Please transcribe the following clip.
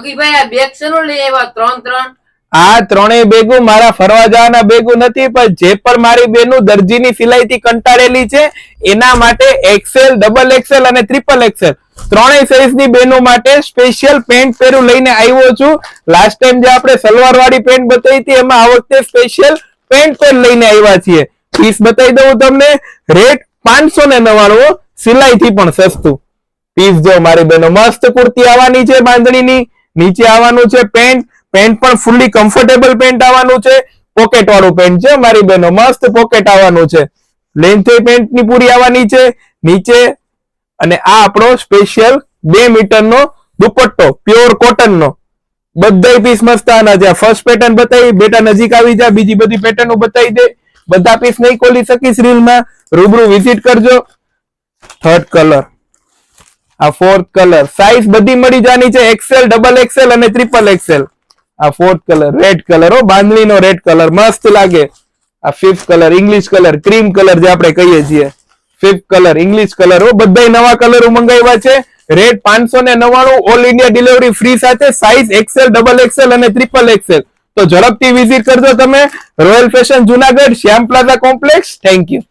ભાઈ આ બેગ શેનું લઈ આવ્યા? ત્રણ આ ત્રણેય બેગો મારા ફરવા જવાના બેગો નથી, પણ જે પણ મારી બેનું દરજીની સિલાઈથી કંટાળેલી છે એના માટે એક્સેલ, ડબલ એક્સેલ અને ટ્રિપલ એક્સેલ ત્રણેય સાઈઝની બેનો માટે સ્પેશિયલ પેન્ટ પેરું લઈને આવ્યો છું. લાસ્ટ ટાઈમ જે આપણે સલવાર વાળી પેન્ટ બતાવી હતી એમાં આ વખતે સ્પેશિયલ પેન્ટ પેર લઈને આવ્યા છીએ. પીસ બતાવી દઉં તમને. રેટ 599, સિલાઈથી પણ સસ્તું. પીસ જો મારી બેનો મસ્ત કુર્તી આવવાની છે બાંધણીની, નીચે આવવાનું છે પેન્ટ પણ ફૂલી કમ્ફર્ટેબલ પેન્ટ આવવાનું છે. પોકેટ વાળું પેન્ટ છે મારી બેનો, મસ્ત પોકેટ આવવાનું છે. લેન્થ પેન્ટ ની પૂરી આવવાની છે નીચે. અને આ આપણો સ્પેશિયલ 2 મીટરનો દુપટ્ટો પ્યોર કોટન નો. બધા પીસ મસ્ત આના છે. ફર્સ્ટ પેટર્ન બતાવી, બેટા નજીક આવી જા, બીજી બધી પેટર્નો બતાવી દે. બધા પીસ નહીં ખોલી શકીશ રીલમાં, રૂબરૂ વિઝિટ કરજો. થર્ડ કલર, આ ફોર્થ કલર, સાઈઝ બધી મળી જવાની છે એક્સેલ, ડબલ એક્સેલ અને ટ્રિપલ એક્સેલ. આ ફોર્થ કલર રેડ કલર, હો બાંધણીનો રેડ કલર મસ્ત લાગે. આ fifth colour English colour, cream colour જે આપણે કહીએ છીએ. ફિફ્થ કલર ઇંગ્લિશ કલર, હો બધા નવા કલરો મંગાવ્યા છે. Rate 599, all India delivery free સાથે. સાઈઝ એક્સેલ, ડબલ એક્સેલ અને ટ્રિપલ એક્સેલ. તો ઝડપથી વિઝિટ કરજો તમે royal fashion Junagadh, Shyam plaza complex. Thank you.